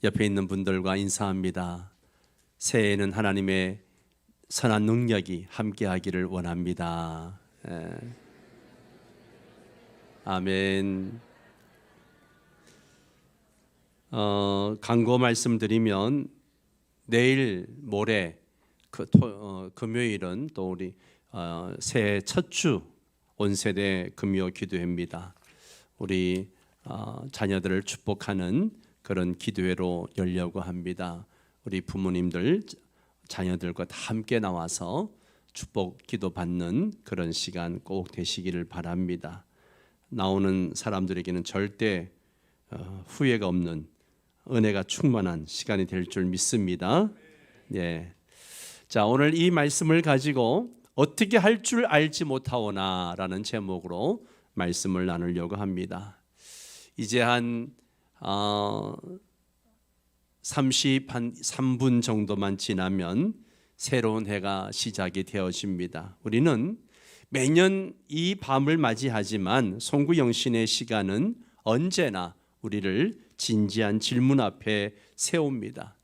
옆에 있는 분들과 인사합니다. 새해에는 하나님의 선한 능력이 함께하기를 원합니다. 아멘. 광고 말씀드리면 내일 모레 금요일은 또 우리 새해 첫 주 온세대 금요 기도회입니다. 우리 자녀들을 축복하는 그런 기도회로 열려고 합니다. 우리 부모님들 자녀들과 다 함께 나와서 축복 기도 받는 그런 시간 꼭 되시기를 바랍니다. 나오는 사람들에게는 절대 후회가 없는 은혜가 충만한 시간이 될 줄 믿습니다. 예. 자, 오늘 이 말씀을 가지고 어떻게 할 줄 알지 못하오나라는 제목으로 말씀을 나누려고 합니다. 이제 한 33분 정도만 지나면 새로운 해가 시작이 되어집니다. 우리는 매년 이 밤을 맞이하지만 송구영신의 시간은 언제나 우리를 진지한 질문 앞에 세웁니다.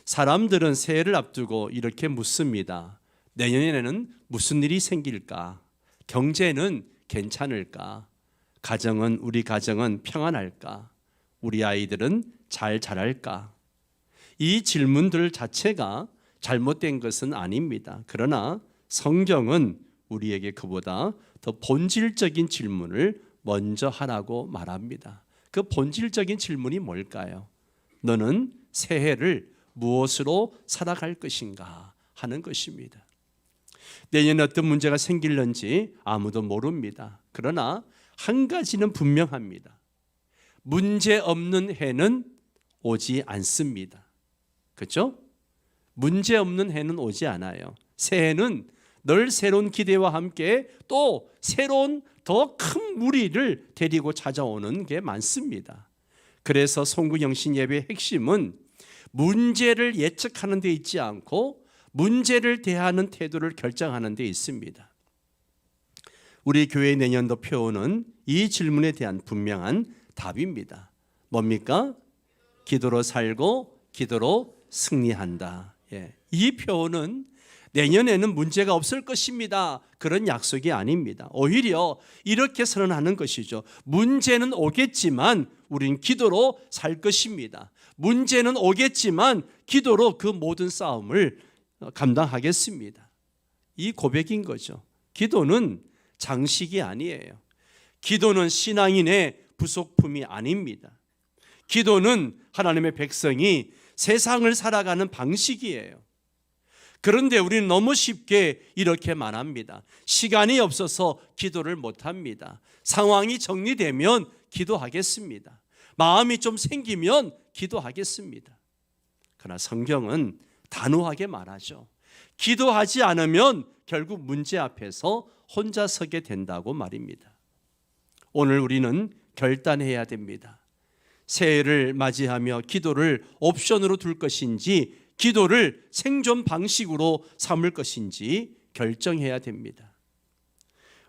사람들은 새해를 앞두고 이렇게 묻습니다. 내년에는 무슨 일이 생길까? 경제는 괜찮을까? 우리 가정은 평안할까? 우리 아이들은 잘 자랄까? 이 질문들 자체가 잘못된 것은 아닙니다. 그러나 성경은 우리에게 그보다 더 본질적인 질문을 먼저 하라고 말합니다. 그 본질적인 질문이 뭘까요? 너는 새해를 무엇으로 살아갈 것인가 하는 것입니다. 내년에 어떤 문제가 생길는지 아무도 모릅니다. 그러나 한 가지는 분명합니다. 문제 없는 해는 오지 않습니다. 그렇죠? 문제 없는 해는 오지 않아요. 새해는 늘 새로운 기대와 함께 또 새로운 더 큰 무리를 데리고 찾아오는 게 많습니다. 그래서 송구영신 예배의 핵심은 문제를 예측하는 데 있지 않고 문제를 대하는 태도를 결정하는 데 있습니다. 우리 교회 내년도 표어는 이 질문에 대한 분명한 답입니다. 뭡니까? 기도로 살고 기도로 승리한다. 이 표어는 내년에는 문제가 없을 것입니다. 그런 약속이 아닙니다. 오히려 이렇게 선언하는 것이죠. 문제는 오겠지만 우린 기도로 살 것입니다. 문제는 오겠지만 기도로 그 모든 싸움을 감당하겠습니다. 이 고백인 거죠. 기도는 장식이 아니에요. 기도는 신앙인의 부속품이 아닙니다. 기도는 하나님의 백성이 세상을 살아가는 방식이에요. 그런데 우리는 너무 쉽게 이렇게 말합니다. 시간이 없어서 기도를 못합니다. 상황이 정리되면 기도하겠습니다. 마음이 좀 생기면 기도하겠습니다. 그러나 성경은 단호하게 말하죠. 기도하지 않으면 결국 문제 앞에서 혼자 서게 된다고 말입니다. 오늘 우리는 결단해야 됩니다. 새해를 맞이하며 기도를 옵션으로 둘 것인지 기도를 생존 방식으로 삼을 것인지 결정해야 됩니다.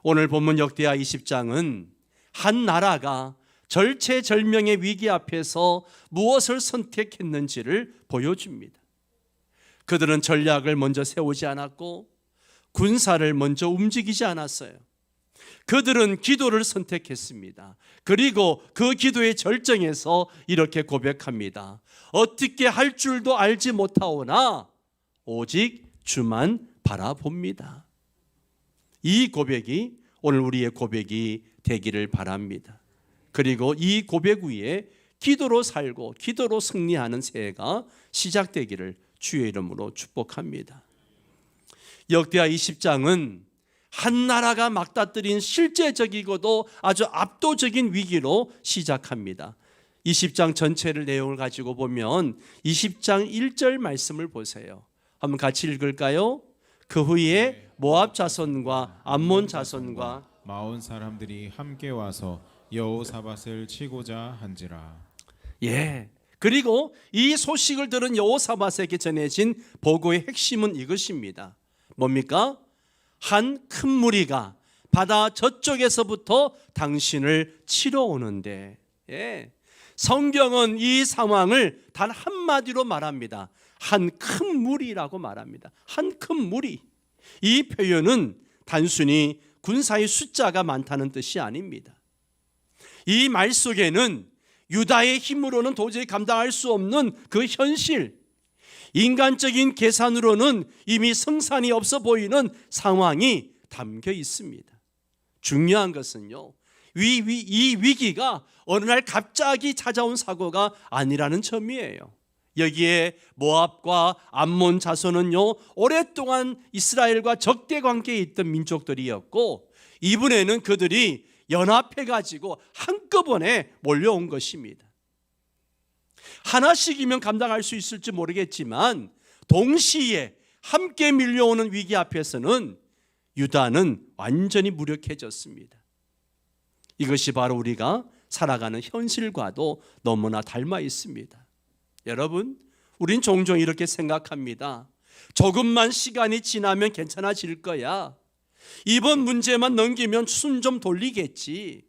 오늘 본문 역대하 20장은 한 나라가 절체절명의 위기 앞에서 무엇을 선택했는지를 보여줍니다. 그들은 전략을 먼저 세우지 않았고 군사를 먼저 움직이지 않았어요. 그들은 기도를 선택했습니다. 그리고 그 기도의 절정에서 이렇게 고백합니다. 어떻게 할 줄도 알지 못하오나 오직 주만 바라봅니다. 이 고백이 오늘 우리의 고백이 되기를 바랍니다. 그리고 이 고백 위에 기도로 살고 기도로 승리하는 새해가 시작되기를 주의 이름으로 축복합니다. 역대하 20장은 한 나라가 막다뜨린 실제적이고도 아주 압도적인 위기로 시작합니다. 20장 전체를 내용을 가지고 보면 20장 1절 말씀을 보세요. 한번 같이 읽을까요? 그 후에 모압 자손과 암몬 자손과 마온 사람들이 함께 와서 여호사밧을 치고자 한지라. 그리고 이 소식을 들은 여호사밧에게 전해진 보고의 핵심은 이것입니다. 뭡니까? 한 큰 무리가 바다 저쪽에서부터 당신을 치러 오는데 성경은 이 상황을 단 한마디로 말합니다. 한 큰 무리라고 말합니다. 한 큰 무리. 이 표현은 단순히 군사의 숫자가 많다는 뜻이 아닙니다. 이 말 속에는 유다의 힘으로는 도저히 감당할 수 없는 그 현실, 인간적인 계산으로는 이미 승산이 없어 보이는 상황이 담겨 있습니다. 중요한 것은요, 이 위기가 어느 날 갑자기 찾아온 사고가 아니라는 점이에요. 여기에 모압과 암몬 자손은요, 오랫동안 이스라엘과 적대 관계에 있던 민족들이었고, 이번에는 그들이 연합해가지고 한꺼번에 몰려온 것입니다. 하나씩이면 감당할 수 있을지 모르겠지만 동시에 함께 밀려오는 위기 앞에서는 유다는 완전히 무력해졌습니다. 이것이 바로 우리가 살아가는 현실과도 너무나 닮아 있습니다. 여러분, 우린 종종 이렇게 생각합니다. 조금만 시간이 지나면 괜찮아질 거야. 이번 문제만 넘기면 숨 좀 돌리겠지.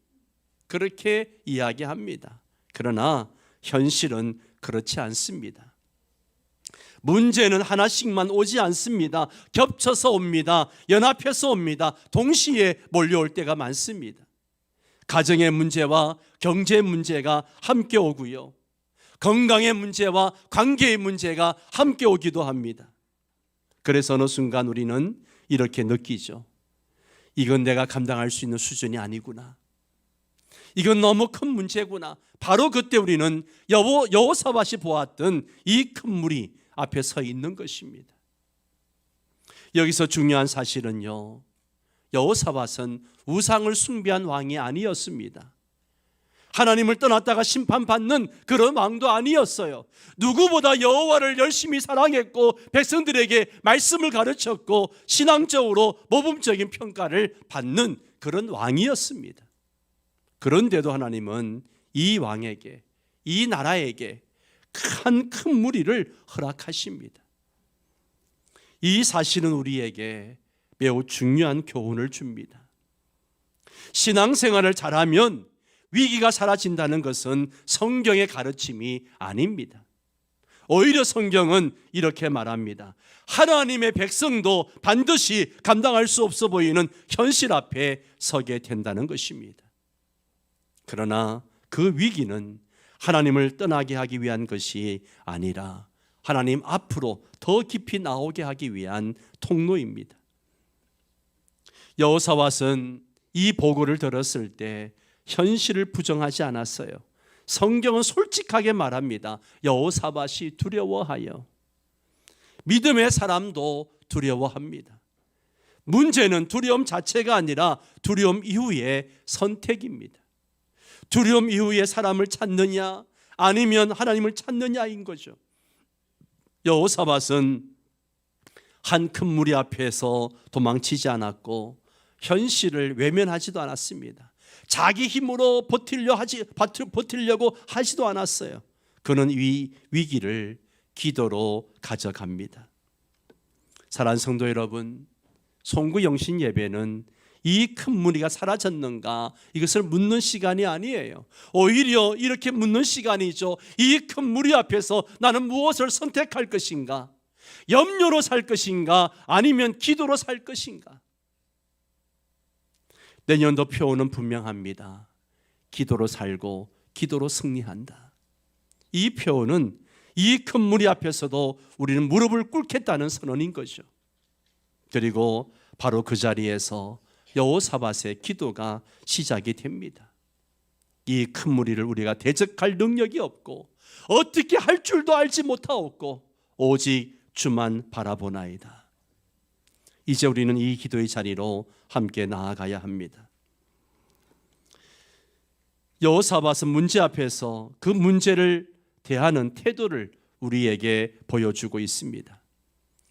그렇게 이야기합니다. 그러나 현실은 그렇지 않습니다. 문제는 하나씩만 오지 않습니다. 겹쳐서 옵니다. 연합해서 옵니다. 동시에 몰려올 때가 많습니다. 가정의 문제와 경제 문제가 함께 오고요, 건강의 문제와 관계의 문제가 함께 오기도 합니다. 그래서 어느 순간 우리는 이렇게 느끼죠. 이건 내가 감당할 수 있는 수준이 아니구나. 이건 너무 큰 문제구나. 바로 그때 우리는 여호사밧이 보았던 이 큰 무리 앞에 서 있는 것입니다. 여기서 중요한 사실은요, 여호사밧은 우상을 숭배한 왕이 아니었습니다. 하나님을 떠났다가 심판받는 그런 왕도 아니었어요. 누구보다 여호와를 열심히 사랑했고 백성들에게 말씀을 가르쳤고 신앙적으로 모범적인 평가를 받는 그런 왕이었습니다. 그런데도 하나님은 이 왕에게, 이 나라에게 큰 무리를 허락하십니다. 이 사실은 우리에게 매우 중요한 교훈을 줍니다. 신앙생활을 잘하면 위기가 사라진다는 것은 성경의 가르침이 아닙니다. 오히려 성경은 이렇게 말합니다. 하나님의 백성도 반드시 감당할 수 없어 보이는 현실 앞에 서게 된다는 것입니다. 그러나 그 위기는 하나님을 떠나게 하기 위한 것이 아니라 하나님 앞으로 더 깊이 나오게 하기 위한 통로입니다. 여호사밧은 이 보고를 들었을 때 현실을 부정하지 않았어요. 성경은 솔직하게 말합니다. 여호사밧이 두려워하여. 믿음의 사람도 두려워합니다. 문제는 두려움 자체가 아니라 두려움 이후의 선택입니다. 두려움 이후에 사람을 찾느냐 아니면 하나님을 찾느냐인 거죠. 여호사밧은 한 큰 무리 앞에서 도망치지 않았고 현실을 외면하지도 않았습니다. 자기 힘으로 버티려고 하지도 않았어요. 그는 이 위기를 기도로 가져갑니다. 사랑하는 성도 여러분, 송구영신 예배는 이 큰 무리가 사라졌는가 이것을 묻는 시간이 아니에요. 오히려 이렇게 묻는 시간이죠. 이 큰 무리 앞에서 나는 무엇을 선택할 것인가? 염려로 살 것인가? 아니면 기도로 살 것인가? 내년도 표어는 분명합니다. 기도로 살고 기도로 승리한다. 이 표어는 이 큰 무리 앞에서도 우리는 무릎을 꿇겠다는 선언인 거죠. 그리고 바로 그 자리에서 여호사밧의 기도가 시작이 됩니다. 이 큰 무리를 우리가 대적할 능력이 없고 어떻게 할 줄도 알지 못하옵고 오직 주만 바라보나이다. 이제 우리는 이 기도의 자리로 함께 나아가야 합니다. 여호사밧은 문제 앞에서 그 문제를 대하는 태도를 우리에게 보여주고 있습니다.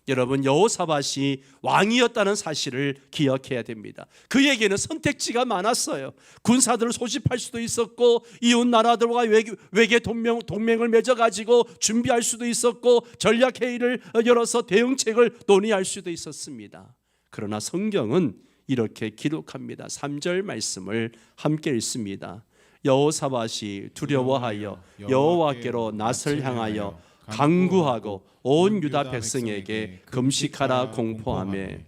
여러분, 여호사밧이 왕이었다는 사실을 기억해야 됩니다. 그에게는 선택지가 많았어요. 군사들을 소집할 수도 있었고 이웃 나라들과 외계 동맹을 맺어가지고 준비할 수도 있었고 전략회의를 열어서 대응책을 논의할 수도 있었습니다. 그러나 성경은 이렇게 기록합니다. 3절 말씀을 함께 읽습니다. 여호사밧이 두려워하여 여호와께로 낯을 향하여 간구하고 온 유다 백성에게 금식하라 공포하며.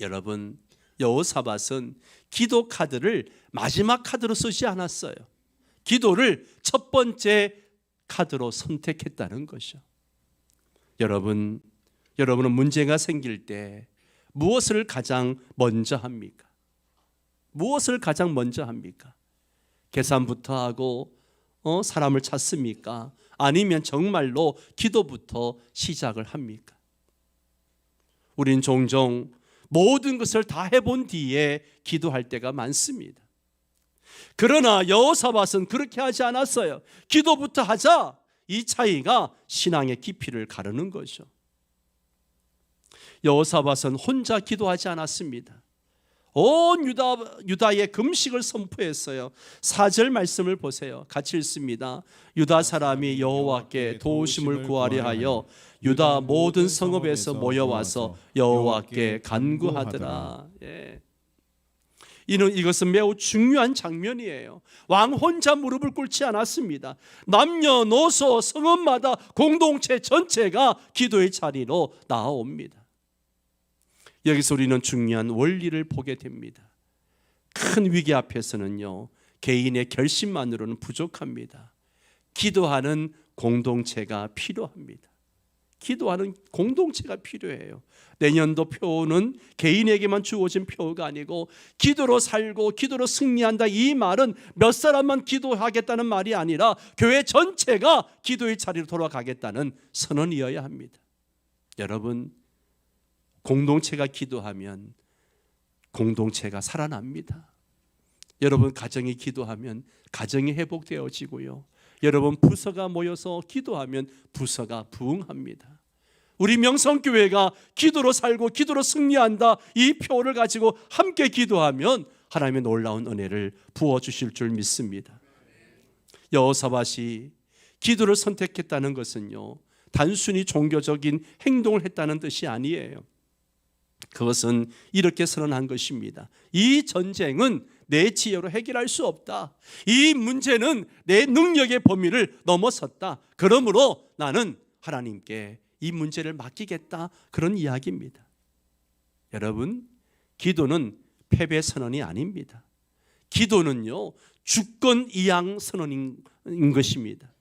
여러분, 여호사밧은 기도 카드를 마지막 카드로 쓰지 않았어요. 기도를 첫 번째 카드로 선택했다는 것이죠. 여러분은 문제가 생길 때 무엇을 가장 먼저 합니까? 무엇을 가장 먼저 합니까? 계산부터 하고 사람을 찾습니까? 아니면 정말로 기도부터 시작을 합니까? 우린 종종 모든 것을 다 해본 뒤에 기도할 때가 많습니다. 그러나 여호사밧은 그렇게 하지 않았어요. 기도부터 하자. 이 차이가 신앙의 깊이를 가르는 거죠. 여호사밧은 혼자 기도하지 않았습니다. 온 유다의 금식을 선포했어요. 4절 말씀을 보세요. 같이 읽습니다. 유다 사람이 여호와께 도우심을 구하려 하여 유다 모든 성읍에서 모여와서 여호와께 간구하더라. 이것은 매우 중요한 장면이에요. 왕 혼자 무릎을 꿇지 않았습니다. 남녀노소 성읍마다 공동체 전체가 기도의 자리로 나아옵니다. 여기서 우리는 중요한 원리를 보게 됩니다. 큰 위기 앞에서는요, 개인의 결심만으로는 부족합니다. 기도하는 공동체가 필요합니다. 기도하는 공동체가 필요해요. 내년도 표는 개인에게만 주어진 표가 아니고 기도로 살고 기도로 승리한다, 이 말은 몇 사람만 기도하겠다는 말이 아니라 교회 전체가 기도의 자리로 돌아가겠다는 선언이어야 합니다. 여러분, 공동체가 기도하면 공동체가 살아납니다. 여러분, 가정이 기도하면 가정이 회복되어지고요. 여러분, 부서가 모여서 기도하면 부서가 부흥합니다. 우리 명성교회가 기도로 살고 기도로 승리한다, 이 표를 가지고 함께 기도하면 하나님의 놀라운 은혜를 부어주실 줄 믿습니다. 여호사밧이 기도를 선택했다는 것은요, 단순히 종교적인 행동을 했다는 뜻이 아니에요. 그것은 이렇게 선언한 것입니다. 이 전쟁은 내 지혜로 해결할 수 없다. 이 문제는 내 능력의 범위를 넘어섰다. 그러므로 나는 하나님께 이 문제를 맡기겠다. 그런 이야기입니다. 여러분, 기도는 패배 선언이 아닙니다. 기도는요, 주권 이양 선언인 것입니다.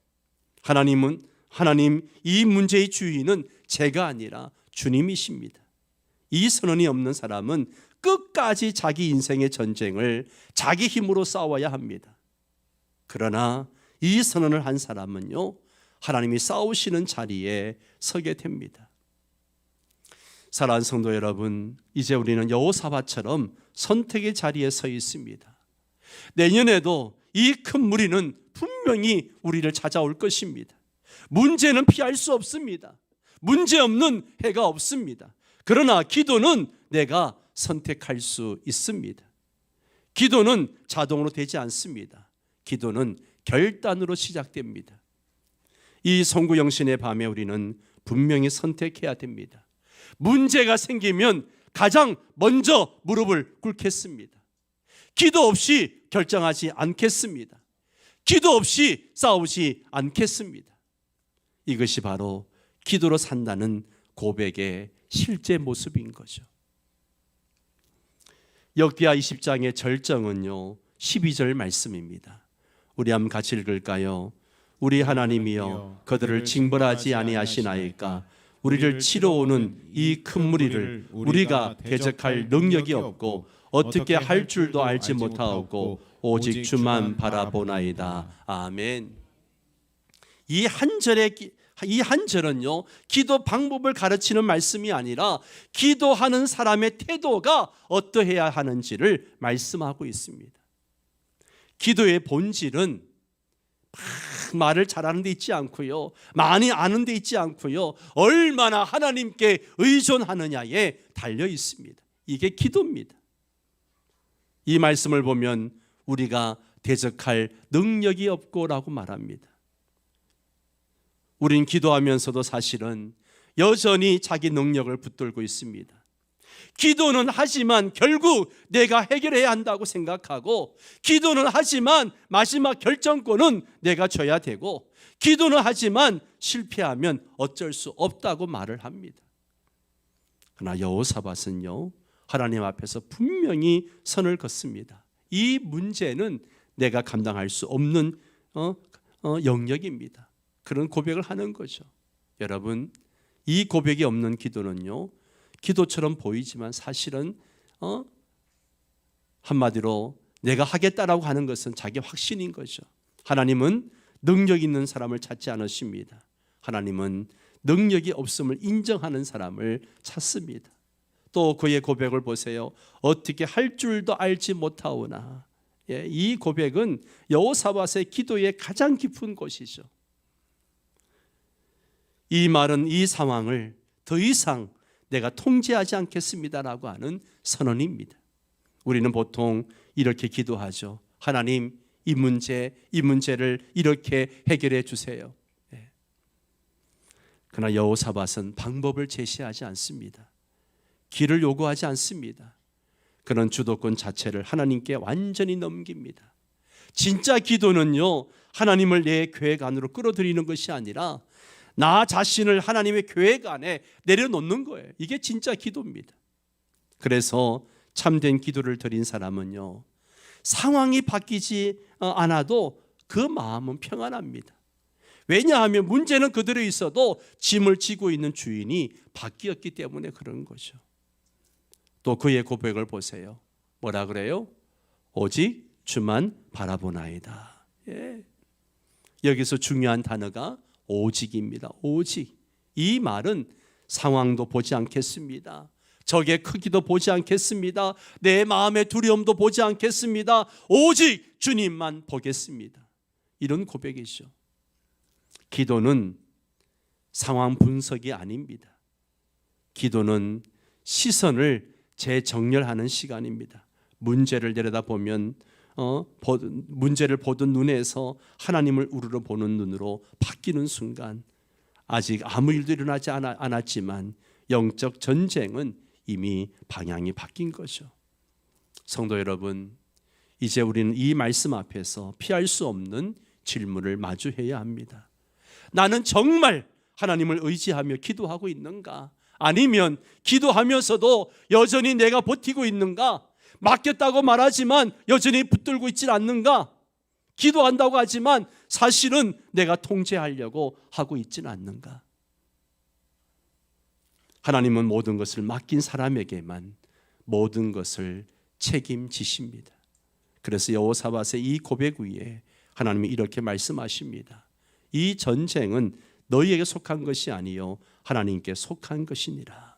하나님, 이 문제의 주인은 제가 아니라 주님이십니다. 이 선언이 없는 사람은 끝까지 자기 인생의 전쟁을 자기 힘으로 싸워야 합니다. 그러나 이 선언을 한 사람은요, 하나님이 싸우시는 자리에 서게 됩니다. 사랑하는 성도 여러분, 이제 우리는 여호사밧처럼 선택의 자리에 서 있습니다. 내년에도 이 큰 무리는 분명히 우리를 찾아올 것입니다. 문제는 피할 수 없습니다. 문제 없는 해가 없습니다. 그러나 기도는 내가 선택할 수 있습니다. 기도는 자동으로 되지 않습니다. 기도는 결단으로 시작됩니다. 이 성구영신의 밤에 우리는 분명히 선택해야 됩니다. 문제가 생기면 가장 먼저 무릎을 꿇겠습니다. 기도 없이 결정하지 않겠습니다. 기도 없이 싸우지 않겠습니다. 이것이 바로 기도로 산다는 고백의 실제 모습인 거죠. 역기하 20장의 절정은요, 12절 말씀입니다. 우리 한번 같이 읽을까요? 우리 하나님이여 그들을 징벌하지 아니하시나이까. 우리를 치러 오는 이 큰 무리를 우리가 대적할 능력이 없고 어떻게 할 줄도 알지 못하고 오직 주만 바라보나이다. 아멘. 이 한 절은요, 기도 방법을 가르치는 말씀이 아니라 기도하는 사람의 태도가 어떠해야 하는지를 말씀하고 있습니다. 기도의 본질은 말을 잘하는 데 있지 않고요, 많이 아는 데 있지 않고요, 얼마나 하나님께 의존하느냐에 달려 있습니다. 이게 기도입니다. 이 말씀을 보면 우리가 대적할 능력이 없고라고 말합니다. 우린 기도하면서도 사실은 여전히 자기 능력을 붙들고 있습니다. 기도는 하지만 결국 내가 해결해야 한다고 생각하고, 기도는 하지만 마지막 결정권은 내가 져야 되고, 기도는 하지만 실패하면 어쩔 수 없다고 말을 합니다. 그러나 여호사밧은요, 하나님 앞에서 분명히 선을 긋습니다. 이 문제는 내가 감당할 수 없는 영역입니다. 그런 고백을 하는 거죠. 여러분, 이 고백이 없는 기도는요, 기도처럼 보이지만 사실은 한마디로 내가 하겠다라고 하는 것은 자기 확신인 거죠. 하나님은 능력 있는 사람을 찾지 않으십니다. 하나님은 능력이 없음을 인정하는 사람을 찾습니다. 또 그의 고백을 보세요. 어떻게 할 줄도 알지 못하오나. 이 고백은 여호사밧의 기도의 가장 깊은 곳이죠. 이 말은 이 상황을 더 이상 내가 통제하지 않겠습니다라고 하는 선언입니다. 우리는 보통 이렇게 기도하죠. 하나님, 이 문제를 이렇게 해결해 주세요. 그러나 여호사밧은 방법을 제시하지 않습니다. 길을 요구하지 않습니다. 그런 주도권 자체를 하나님께 완전히 넘깁니다. 진짜 기도는요, 하나님을 내 계획 안으로 끌어들이는 것이 아니라 나 자신을 하나님의 계획 안에 내려놓는 거예요. 이게 진짜 기도입니다. 그래서 참된 기도를 드린 사람은요, 상황이 바뀌지 않아도 그 마음은 평안합니다. 왜냐하면 문제는 그대로 있어도 짐을 지고 있는 주인이 바뀌었기 때문에 그런 거죠. 또 그의 고백을 보세요. 뭐라 그래요? 오직 주만 바라보나이다. 여기서 중요한 단어가 오직입니다. 오직. 이 말은 상황도 보지 않겠습니다. 적의 크기도 보지 않겠습니다. 내 마음의 두려움도 보지 않겠습니다. 오직 주님만 보겠습니다. 이런 고백이죠. 기도는 상황 분석이 아닙니다. 기도는 시선을 재정렬하는 시간입니다. 문제를 내려다보면 문제를 보던 눈에서 하나님을 우러러 보는 눈으로 바뀌는 순간, 아직 아무 일도 일어나지 않았지만 영적 전쟁은 이미 방향이 바뀐 거죠. 성도 여러분, 이제 우리는 이 말씀 앞에서 피할 수 없는 질문을 마주해야 합니다. 나는 정말 하나님을 의지하며 기도하고 있는가? 아니면 기도하면서도 여전히 내가 버티고 있는가? 맡겼다고 말하지만 여전히 붙들고 있질 않는가? 기도한다고 하지만 사실은 내가 통제하려고 하고 있지는 않는가? 하나님은 모든 것을 맡긴 사람에게만 모든 것을 책임지십니다. 그래서 여호사밧의 이 고백 위에 하나님이 이렇게 말씀하십니다. 이 전쟁은 너희에게 속한 것이 아니요 하나님께 속한 것이니라.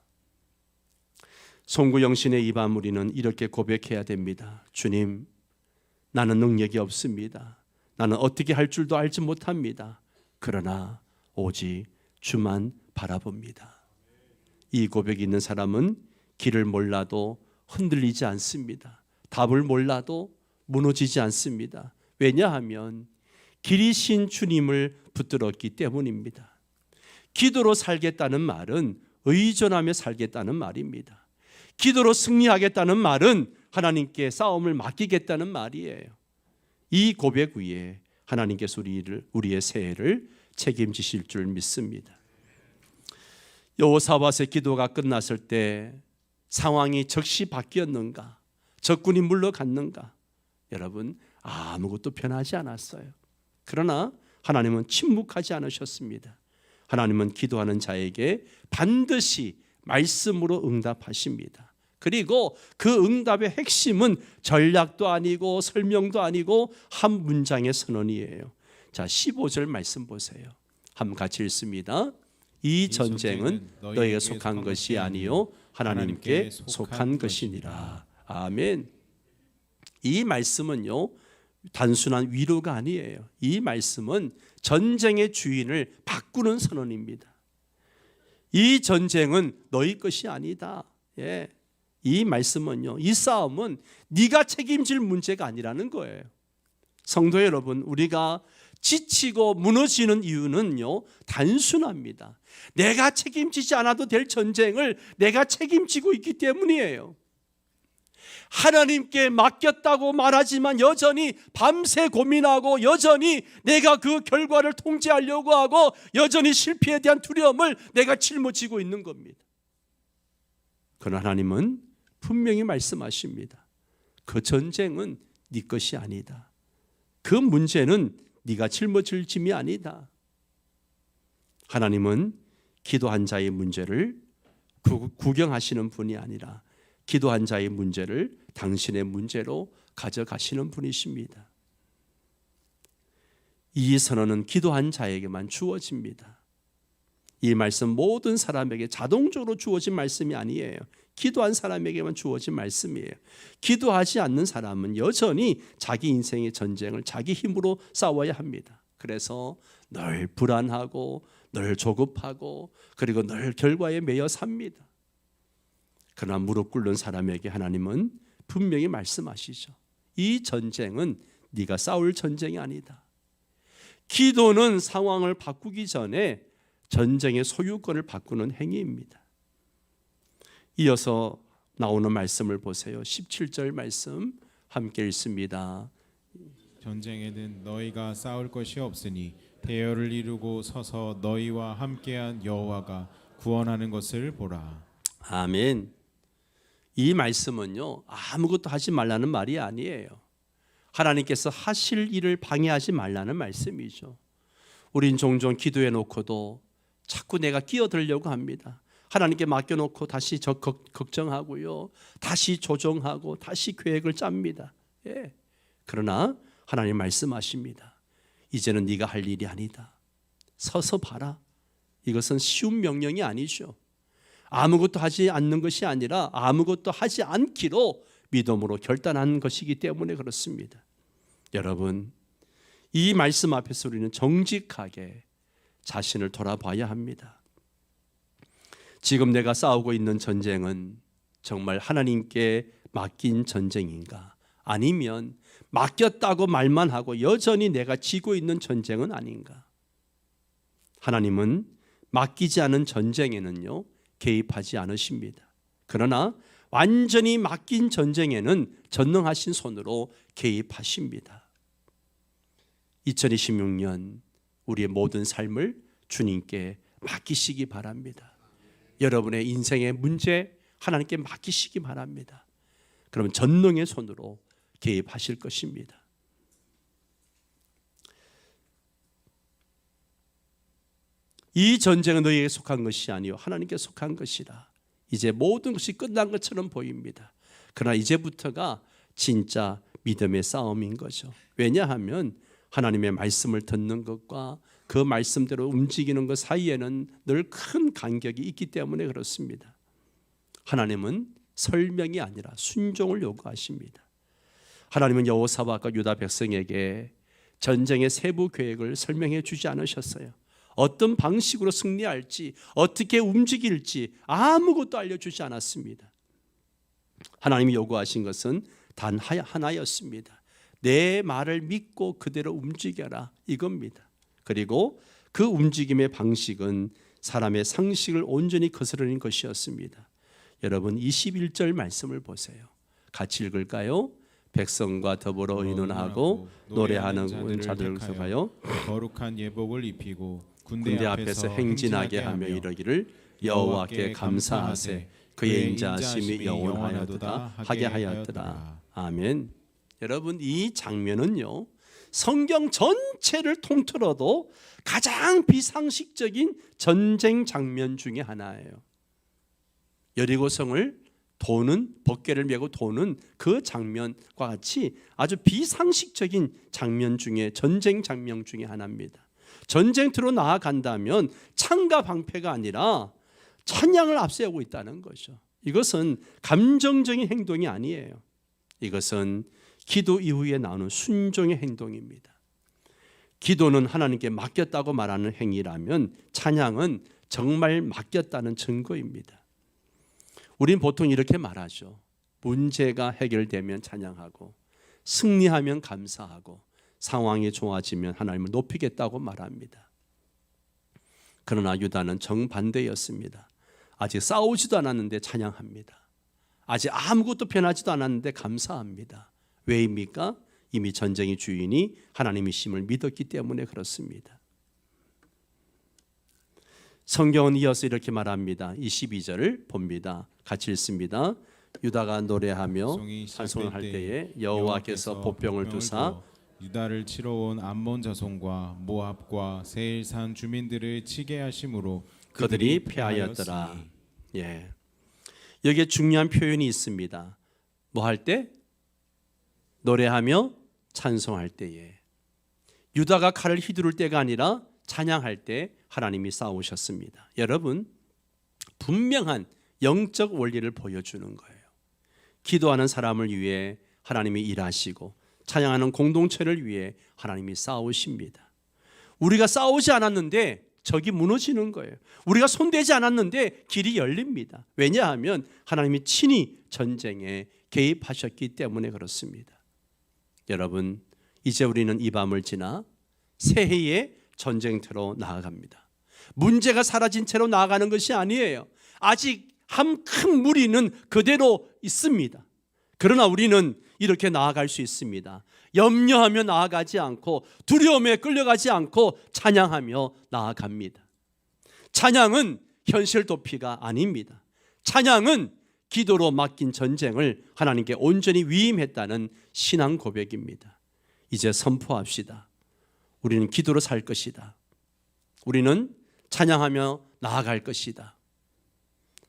송구영신의 이 밤 우리는 이렇게 고백해야 됩니다. 주님, 나는 능력이 없습니다. 나는 어떻게 할 줄도 알지 못합니다. 그러나 오직 주만 바라봅니다. 이 고백이 있는 사람은 길을 몰라도 흔들리지 않습니다. 답을 몰라도 무너지지 않습니다. 왜냐하면 길이신 주님을 붙들었기 때문입니다. 기도로 살겠다는 말은 의존하며 살겠다는 말입니다. 기도로 승리하겠다는 말은 하나님께 싸움을 맡기겠다는 말이에요. 이 고백 위에 하나님께서 우리의 새해를 책임지실 줄 믿습니다. 여호사밧의 기도가 끝났을 때 상황이 즉시 바뀌었는가? 적군이 물러갔는가? 여러분, 아무것도 변하지 않았어요. 그러나 하나님은 침묵하지 않으셨습니다. 하나님은 기도하는 자에게 반드시 말씀으로 응답하십니다. 그리고 그 응답의 핵심은 전략도 아니고 설명도 아니고 한 문장의 선언이에요. 자, 15절 말씀 보세요. 한번 같이 읽습니다. 이 전쟁은 너희에게 속한 것이 아니요 하나님께 속한 것이니라. 아멘. 이 말씀은요, 단순한 위로가 아니에요. 이 말씀은 전쟁의 주인을 바꾸는 선언입니다. 이 전쟁은 너희 것이 아니다. 이 말씀은요, 이 싸움은 네가 책임질 문제가 아니라는 거예요. 성도 여러분, 우리가 지치고 무너지는 이유는요, 단순합니다. 내가 책임지지 않아도 될 전쟁을 내가 책임지고 있기 때문이에요. 하나님께 맡겼다고 말하지만 여전히 밤새 고민하고 여전히 내가 그 결과를 통제하려고 하고 여전히 실패에 대한 두려움을 내가 짊어지고 있는 겁니다. 그러나 하나님은 분명히 말씀하십니다. 그 전쟁은 네 것이 아니다. 그 문제는 네가 짊어질 짐이 아니다. 하나님은 기도한 자의 문제를 구경하시는 분이 아니라 기도한 자의 문제를 당신의 문제로 가져가시는 분이십니다. 이 선언은 기도한 자에게만 주어집니다. 이 말씀 모든 사람에게 자동적으로 주어진 말씀이 아니에요. 기도한 사람에게만 주어진 말씀이에요. 기도하지 않는 사람은 여전히 자기 인생의 전쟁을 자기 힘으로 싸워야 합니다. 그래서 늘 불안하고 늘 조급하고 그리고 늘 결과에 매여 삽니다. 그러나 무릎 꿇는 사람에게 하나님은 분명히 말씀하시죠. 이 전쟁은 네가 싸울 전쟁이 아니다. 기도는 상황을 바꾸기 전에 전쟁의 소유권을 바꾸는 행위입니다. 이어서 나오는 말씀을 보세요. 17절 말씀 함께 읽습니다. 전쟁에는 너희가 싸울 것이 없으니 대열을 이루고 서서 너희와 함께한 여호와가 구원하는 것을 보라. 아멘. 이 말씀은요, 아무것도 하지 말라는 말이 아니에요. 하나님께서 하실 일을 방해하지 말라는 말씀이죠. 우린 종종 기도해 놓고도 자꾸 내가 끼어들려고 합니다. 하나님께 맡겨놓고 다시 걱정하고요, 다시 조정하고 다시 계획을 짭니다. 예. 그러나 하나님 말씀하십니다. 이제는 네가 할 일이 아니다. 서서 봐라. 이것은 쉬운 명령이 아니죠. 아무것도 하지 않는 것이 아니라 아무것도 하지 않기로 믿음으로 결단한 것이기 때문에 그렇습니다. 여러분, 이 말씀 앞에서 우리는 정직하게 자신을 돌아봐야 합니다. 지금 내가 싸우고 있는 전쟁은 정말 하나님께 맡긴 전쟁인가? 아니면 맡겼다고 말만 하고 여전히 내가 지고 있는 전쟁은 아닌가? 하나님은 맡기지 않은 전쟁에는요, 개입하지 않으십니다. 그러나 완전히 맡긴 전쟁에는 전능하신 손으로 개입하십니다. 2026년 우리의 모든 삶을 주님께 맡기시기 바랍니다. 여러분의 인생의 문제 하나님께 맡기시기 바랍니다. 그러면 전능의 손으로 개입하실 것입니다. 이 전쟁은 너희에게 속한 것이 아니요 하나님께 속한 것이라. 이제 모든 것이 끝난 것처럼 보입니다. 그러나 이제부터가 진짜 믿음의 싸움인 거죠. 왜냐하면 하나님의 말씀을 듣는 것과 그 말씀대로 움직이는 것 사이에는 늘 큰 간격이 있기 때문에 그렇습니다. 하나님은 설명이 아니라 순종을 요구하십니다. 하나님은 여호사밧과 유다 백성에게 전쟁의 세부 계획을 설명해 주지 않으셨어요. 어떤 방식으로 승리할지, 어떻게 움직일지 아무것도 알려주지 않았습니다. 하나님이 요구하신 것은 단 하나였습니다. 내 말을 믿고 그대로 움직여라, 이겁니다. 그리고 그 움직임의 방식은 사람의 상식을 온전히 거스르는 것이었습니다. 여러분, 21절 말씀을 보세요. 같이 읽을까요? 백성과 더불어 의논하고 노래하는 자들에서 가요. 거룩한 예복을 입히고 군대 앞에서 행진하게 하며 이르기를 여호와께 감사하세. 그의 인자하심이 영원하여도다 하게 하였더라. 아멘. 여러분, 이 장면은요, 성경 전체를 통틀어도 가장 비상식적인 전쟁 장면 중에 하나예요. 여리고성을 도는, 법궤를 메고 도는 그 장면과 같이 아주 비상식적인 장면 중에, 전쟁 장면 중에 하나입니다. 전쟁터로 나아간다면 창과 방패가 아니라 찬양을 앞세우고 있다는 거죠. 이것은 감정적인 행동이 아니에요. 이것은 기도 이후에 나오는 순종의 행동입니다. 기도는 하나님께 맡겼다고 말하는 행위라면 찬양은 정말 맡겼다는 증거입니다. 우린 보통 이렇게 말하죠. 문제가 해결되면 찬양하고, 승리하면 감사하고, 상황이 좋아지면 하나님을 높이겠다고 말합니다. 그러나 유다는 정반대였습니다. 아직 싸우지도 않았는데 찬양합니다. 아직 아무것도 변하지도 않았는데 감사합니다. 왜입니까? 이미 전쟁의 주인이 하나님이심을 믿었기 때문에 그렇습니다. 성경은 이어서 이렇게 말합니다. 22절을 봅니다. 같이 읽습니다. 유다가 노래하며 찬송을 할 때에 여호와께서 보병을 두사 유다를 치러 온 암몬 자손과 모압과 세일산 주민들을 치게 하심으로 그들이 패하였더라. 예, 여기에 중요한 표현이 있습니다. 뭐 할 때? 노래하며 찬송할 때에. 유다가 칼을 휘두를 때가 아니라 찬양할 때 하나님이 싸우셨습니다. 여러분, 분명한 영적 원리를 보여주는 거예요. 기도하는 사람을 위해 하나님이 일하시고 찬양하는 공동체를 위해 하나님이 싸우십니다. 우리가 싸우지 않았는데 적이 무너지는 거예요. 우리가 손대지 않았는데 길이 열립니다. 왜냐하면 하나님이 친히 전쟁에 개입하셨기 때문에 그렇습니다. 여러분, 이제 우리는 이 밤을 지나 새해의 전쟁터로 나아갑니다. 문제가 사라진 채로 나아가는 것이 아니에요. 아직 한 큰 무리는 그대로 있습니다. 그러나 우리는 이렇게 나아갈 수 있습니다. 염려하며 나아가지 않고 두려움에 끌려가지 않고 찬양하며 나아갑니다. 찬양은 현실 도피가 아닙니다. 찬양은 기도로 맡긴 전쟁을 하나님께 온전히 위임했다는 신앙 고백입니다. 이제 선포합시다. 우리는 기도로 살 것이다. 우리는 찬양하며 나아갈 것이다.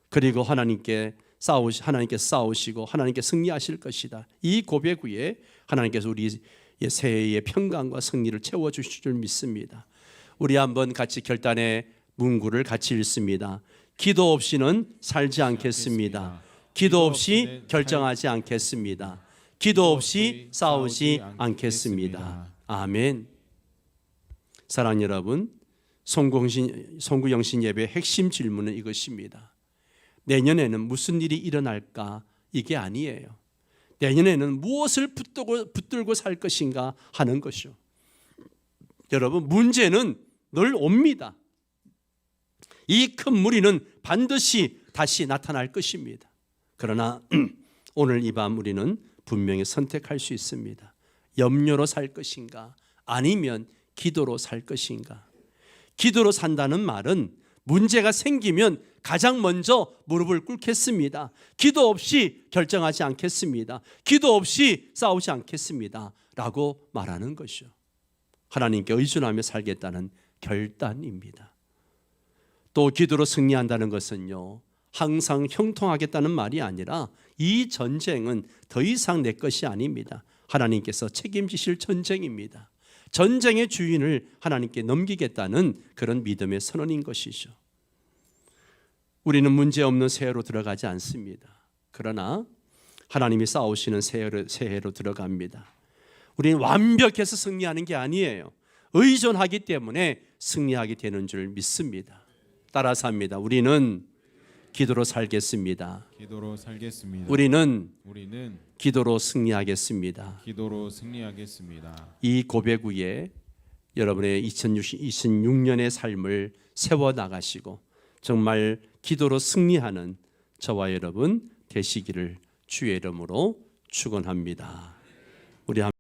그리고 하나님께 싸우시고 하나님께 승리하실 것이다. 이 고백 후에 하나님께서 우리 새해의 평강과 승리를 채워주실 줄 믿습니다. 우리 한번 같이 결단의 문구를 같이 읽습니다. 기도 없이는 살지 않겠습니다. 기도 없이 결정하지 않겠습니다. 기도 없이 싸우지 않겠습니다. 아멘. 사랑하는 여러분, 송구영신 예배의 핵심 질문은 이것입니다. 내년에는 무슨 일이 일어날까? 이게 아니에요. 내년에는 무엇을 붙들고 살 것인가 하는 것이요. 여러분, 문제는 늘 옵니다. 이 큰 무리는 반드시 다시 나타날 것입니다. 그러나 오늘 이 밤 우리는 분명히 선택할 수 있습니다. 염려로 살 것인가? 아니면 기도로 살 것인가? 기도로 산다는 말은 문제가 생기면 가장 먼저 무릎을 꿇겠습니다. 기도 없이 결정하지 않겠습니다. 기도 없이 싸우지 않겠습니다. 라고 말하는 것이죠. 하나님께 의존하며 살겠다는 결단입니다. 또 기도로 승리한다는 것은요, 항상 형통하겠다는 말이 아니라 이 전쟁은 더 이상 내 것이 아닙니다. 하나님께서 책임지실 전쟁입니다. 전쟁의 주인을 하나님께 넘기겠다는 그런 믿음의 선언인 것이죠. 우리는 문제없는 새해로 들어가지 않습니다. 그러나 하나님이 싸우시는 새해로 들어갑니다. 우리는 완벽해서 승리하는 게 아니에요. 의존하기 때문에 승리하게 되는 줄 믿습니다. 따라서 합니다. 우리는 기도로 살겠습니다. 기도로 살겠습니다. 우리는 기도로 승리하겠습니다. 기도로 승리하겠습니다. 이 고백 위에 여러분의 2026년의 삶을 세워 나가시고 정말 기도로 승리하는 저와 여러분 되시기를 주의 이름으로 축원합니다. 우리